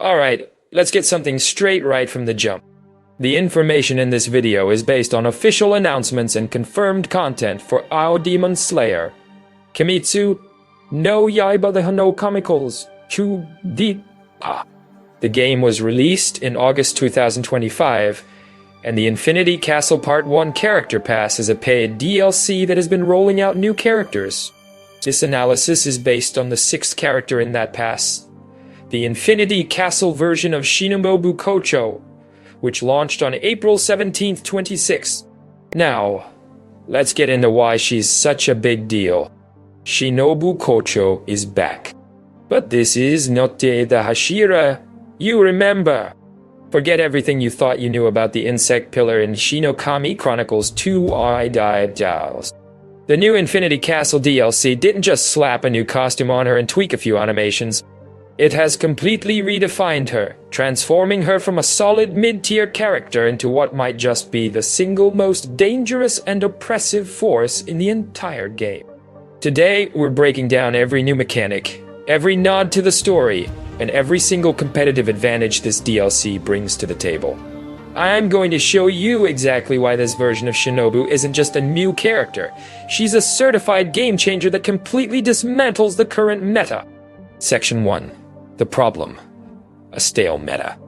Alright, let's get something straight right from the jump. The information in this video is based on official announcements and confirmed content for our Demon Slayer. Kimetsu no Yaiba the Hano Chemicals Chu Di. The game was released in August 2025, and the Infinity Castle Part 1 Character Pass is a paid DLC that has been rolling out new characters. This analysis is based on the 6th character in that pass, the Infinity Castle version of Shinobu Kocho, which launched on April 17, 2026. Now, let's get into why she's such a big deal. Shinobu Kocho is back. But this is Note the Hashira you remember. Forget everything you thought you knew about the insect pillar in Shinokami Chronicles 2 I Dive Giles. The new Infinity Castle DLC didn't just slap a new costume on her and tweak a few animations. It has completely redefined her, transforming her from a solid mid-tier character into what might just be the single most dangerous and oppressive force in the entire game. Today, we're breaking down every new mechanic, every nod to the story, and every single competitive advantage this DLC brings to the table. I'm going to show you exactly why this version of Shinobu isn't just a new character. She's a certified game changer that completely dismantles the current meta. Section 1. The problem. A stale meta.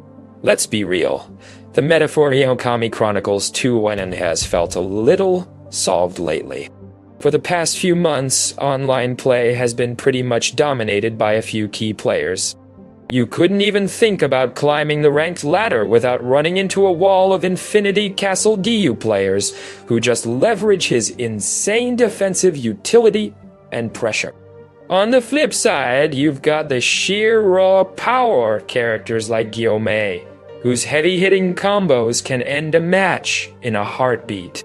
Let's be real. The meta for Shinokami Chronicles 2 has felt a little solved lately. For the past few months, online play has been pretty much dominated by a few key players. You couldn't even think about climbing the ranked ladder without running into a wall of Infinity Castle DU players who just leverage his insane defensive utility and pressure. On the flip side, you've got the sheer raw power characters like Gyomei, whose heavy-hitting combos can end a match in a heartbeat.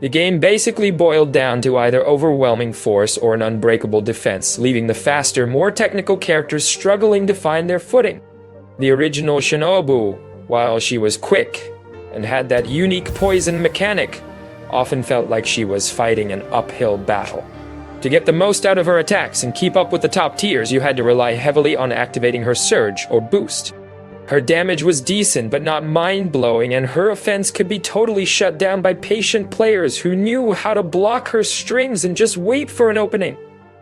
The game basically boiled down to either overwhelming force or an unbreakable defense, leaving the faster, more technical characters struggling to find their footing. The original Shinobu, while she was quick and had that unique poison mechanic, often felt like she was fighting an uphill battle. To get the most out of her attacks and keep up with the top tiers, you had to rely heavily on activating her surge or boost. Her damage was decent but not mind-blowing, and her offense could be totally shut down by patient players who knew how to block her strings and just wait for an opening.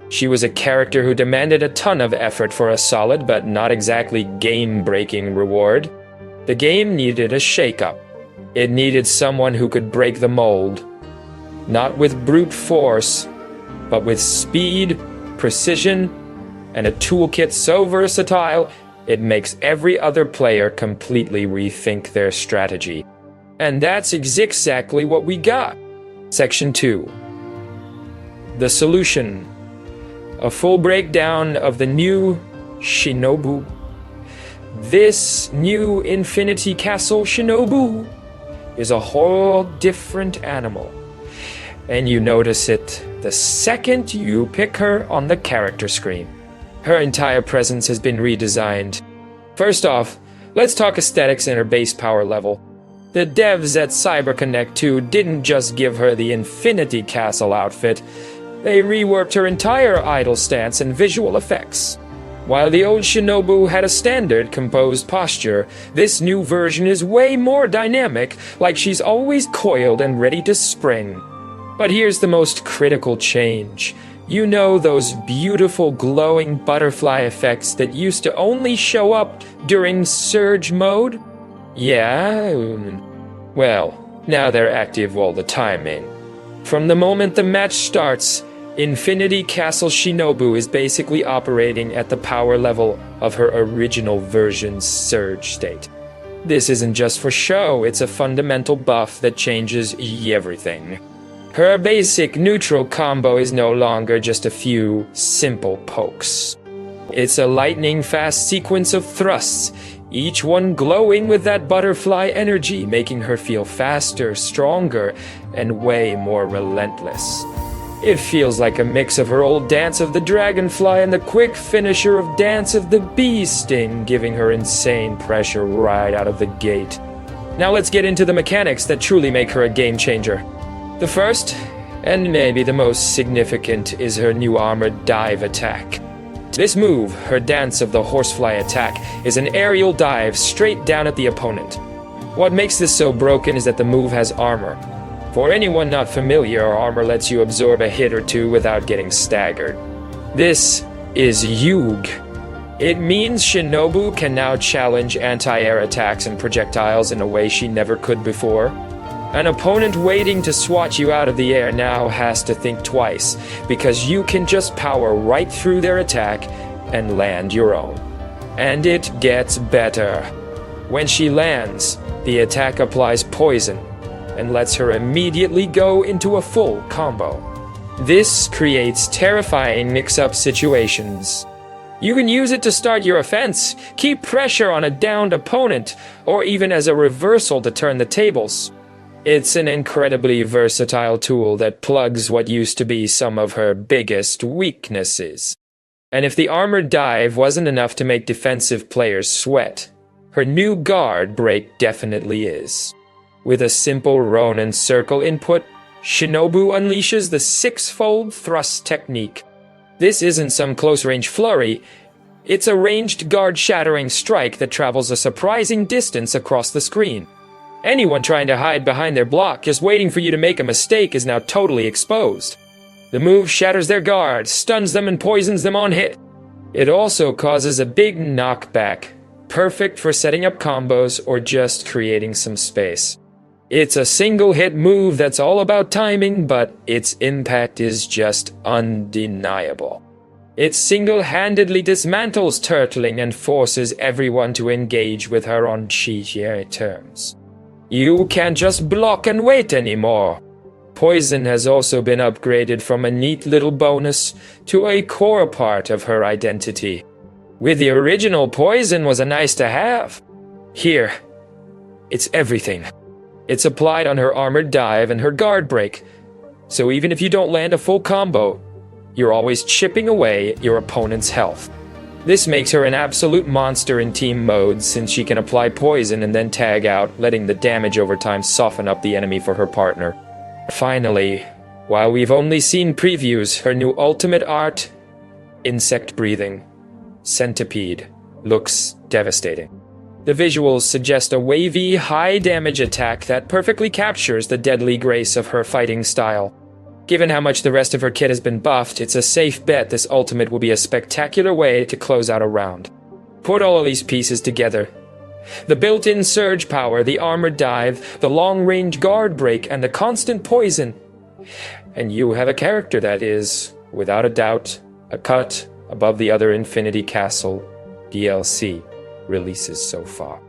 She was a character who demanded a ton of effort for a solid but not exactly game-breaking reward. The game needed a shake-up. It needed someone who could break the mold. Not with brute force, but with speed, precision, and a toolkit so versatile it makes every other player completely rethink their strategy. And that's exactly what we got. Section 2. The solution. A full breakdown of the new Shinobu. This new Infinity Castle Shinobu is a whole different animal. And you notice it the second you pick her on the character screen. Her entire presence has been redesigned. First off, let's talk aesthetics and her base power level. The devs at CyberConnect 2 didn't just give her the Infinity Castle outfit, they reworked her entire idle stance and visual effects. While the old Shinobu had a standard composed posture, this new version is way more dynamic, like she's always coiled and ready to spring. But here's the most critical change. You know those beautiful glowing butterfly effects that used to only show up during surge mode? Yeah, well, now they're active all the time, man. From the moment the match starts, Infinity Castle Shinobu is basically operating at the power level of her original version's surge state. This isn't just for show, it's a fundamental buff that changes everything. Her basic neutral combo is no longer just a few simple pokes. It's a lightning-fast sequence of thrusts, each one glowing with that butterfly energy, making her feel faster, stronger, and way more relentless. It feels like a mix of her old Dance of the Dragonfly and the quick finisher of Dance of the Bee Sting, giving her insane pressure right out of the gate. Now let's get into the mechanics that truly make her a game changer. The first, and maybe the most significant, is her new armored dive attack. This move, her Dance of the Horsefly attack, is an aerial dive straight down at the opponent. What makes this so broken is that the move has armor. For anyone not familiar, armor lets you absorb a hit or two without getting staggered. This is Yuge. It means Shinobu can now challenge anti-air attacks and projectiles in a way she never could before. An opponent waiting to swat you out of the air now has to think twice, because you can just power right through their attack and land your own. And it gets better. When she lands, the attack applies poison and lets her immediately go into a full combo. This creates terrifying mix-up situations. You can use it to start your offense, keep pressure on a downed opponent, or even as a reversal to turn the tables. It's an incredibly versatile tool that plugs what used to be some of her biggest weaknesses. And if the armored dive wasn't enough to make defensive players sweat, her new guard break definitely is. With a simple Ronin circle input, Shinobu unleashes the six-fold thrust technique. This isn't some close-range flurry. It's a ranged guard-shattering strike that travels a surprising distance across the screen. Anyone trying to hide behind their block, just waiting for you to make a mistake, is now totally exposed. The move shatters their guard, stuns them, and poisons them on hit. It also causes a big knockback, perfect for setting up combos or just creating some space. It's a single-hit move that's all about timing, but its impact is just undeniable. It single-handedly dismantles turtling and forces everyone to engage with her on cheesier terms. You can't just block and wait anymore. Poison has also been upgraded from a neat little bonus to a core part of her identity. With the original, poison was a nice-to-have. Here, it's everything. It's applied on her armored dive and her guard break, so even if you don't land a full combo, you're always chipping away at your opponent's health. This makes her an absolute monster in team mode, since she can apply poison and then tag out, letting the damage over time soften up the enemy for her partner. Finally, while we've only seen previews, her new ultimate art, insect breathing, centipede, looks devastating. The visuals suggest a wavy, high-damage attack that perfectly captures the deadly grace of her fighting style. Given how much the rest of her kit has been buffed, it's a safe bet this ultimate will be a spectacular way to close out a round. Put all of these pieces together. The built-in surge power, the armored dive, the long-range guard break, and the constant poison. And you have a character that is, without a doubt, a cut above the other Infinity Castle DLC releases so far.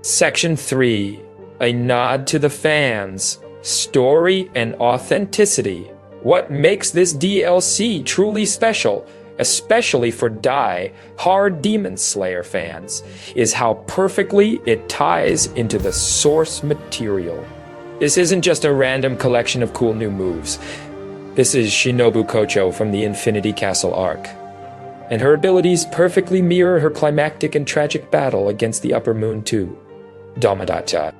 Section 3. A nod to the fans. Story and authenticity. What makes this DLC truly special, especially for die-hard Demon Slayer fans, is how perfectly it ties into the source material. This isn't just a random collection of cool new moves. This is Shinobu Kocho from the Infinity Castle arc. And her abilities perfectly mirror her climactic and tragic battle against the Upper Moon 2, Damadacha.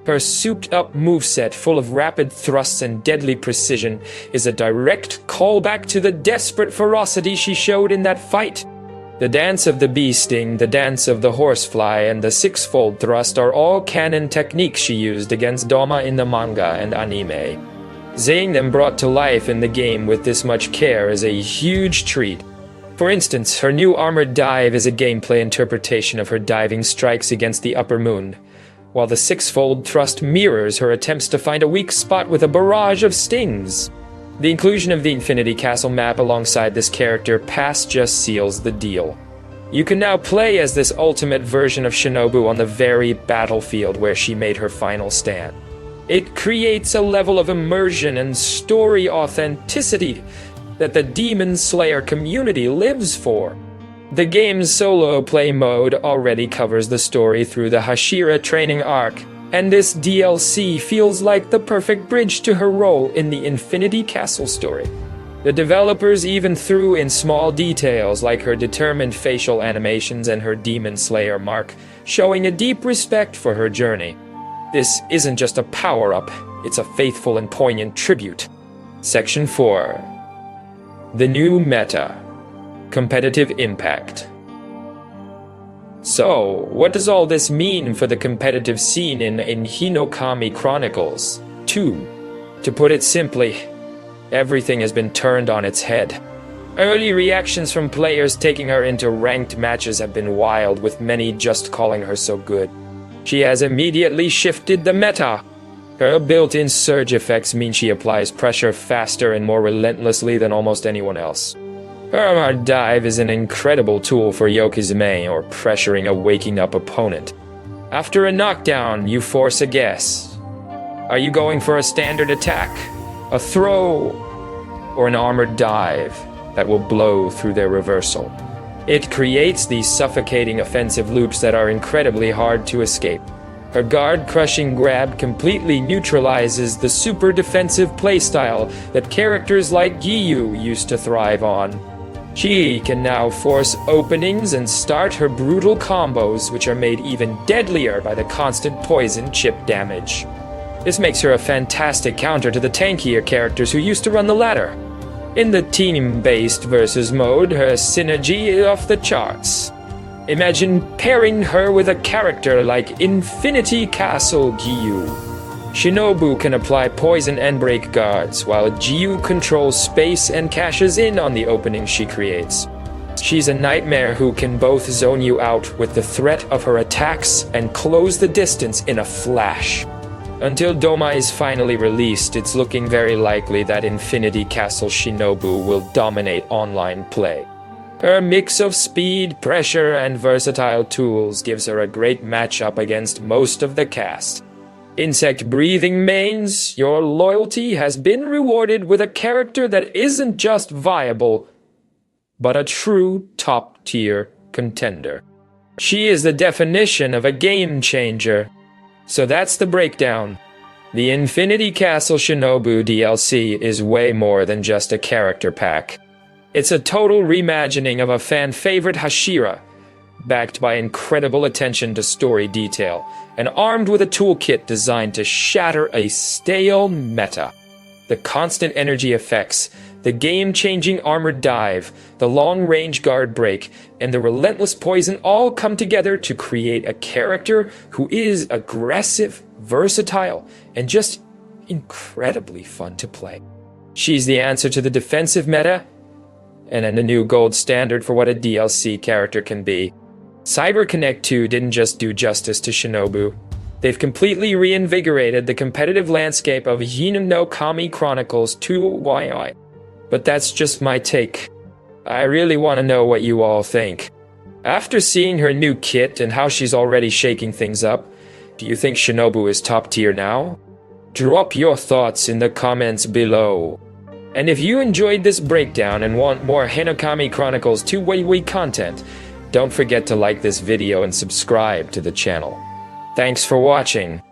Her souped-up moveset, full of rapid thrusts and deadly precision, is a direct callback to the desperate ferocity she showed in that fight. The dance of the bee sting, the dance of the horsefly, and the six-fold thrust are all canon techniques she used against Doma in the manga and anime. Seeing them brought to life in the game with this much care is a huge treat. For instance, her new armored dive is a gameplay interpretation of her diving strikes against the Upper Moon, while the six-fold thrust mirrors her attempts to find a weak spot with a barrage of stings. The inclusion of the Infinity Castle map alongside this character pass just seals the deal. You can now play as this ultimate version of Shinobu on the very battlefield where she made her final stand. It creates a level of immersion and story authenticity that the Demon Slayer community lives for. The game's solo play mode already covers the story through the Hashira training arc, and this DLC feels like the perfect bridge to her role in the Infinity Castle story. The developers even threw in small details like her determined facial animations and her Demon Slayer mark, showing a deep respect for her journey. This isn't just a power-up, it's a faithful and poignant tribute. Section 4. The new meta. Competitive impact. So, what does all this mean for the competitive scene in Hinokami Chronicles 2? To put it simply, everything has been turned on its head. Early reactions from players taking her into ranked matches have been wild, with many just calling her so good. She has immediately shifted the meta. Her built-in surge effects mean she applies pressure faster and more relentlessly than almost anyone else. Her armor dive is an incredible tool for Yokozuna or pressuring a waking up opponent. After a knockdown, you force a guess. Are you going for a standard attack, a throw, or an armored dive that will blow through their reversal? It creates these suffocating offensive loops that are incredibly hard to escape. Her guard-crushing grab completely neutralizes the super defensive playstyle that characters like Giyu used to thrive on. She can now force openings and start her brutal combos, which are made even deadlier by the constant poison chip damage. This makes her a fantastic counter to the tankier characters who used to run the ladder. In the team-based versus mode, her synergy is off the charts. Imagine pairing her with a character like Infinity Castle Giyu. Shinobu can apply poison and break guards, while Giyu controls space and cashes in on the openings she creates. She's a nightmare who can both zone you out with the threat of her attacks and close the distance in a flash. Until Doma is finally released, it's looking very likely that Infinity Castle Shinobu will dominate online play. Her mix of speed, pressure, and versatile tools gives her a great matchup against most of the cast. Insect-breathing mains, your loyalty has been rewarded with a character that isn't just viable, but a true top-tier contender. She is the definition of a game changer. So that's the breakdown. The Infinity Castle Shinobu DLC is way more than just a character pack. It's a total reimagining of a fan-favorite Hashira, backed by incredible attention to story detail, and armed with a toolkit designed to shatter a stale meta. The constant energy effects, the game-changing armored dive, the long-range guard break, and the relentless poison all come together to create a character who is aggressive, versatile, and just incredibly fun to play. She's the answer to the defensive meta, and a new gold standard for what a DLC character can be. CyberConnect 2 didn't just do justice to Shinobu. They've completely reinvigorated the competitive landscape of Hinokami Chronicles 2. But that's just my take. I really want to know what you all think. After seeing her new kit and how she's already shaking things up, do you think Shinobu is top tier now? Drop your thoughts in the comments below. And if you enjoyed this breakdown and want more Hinokami Chronicles 2 content, don't forget to like this video and subscribe to the channel. Thanks for watching.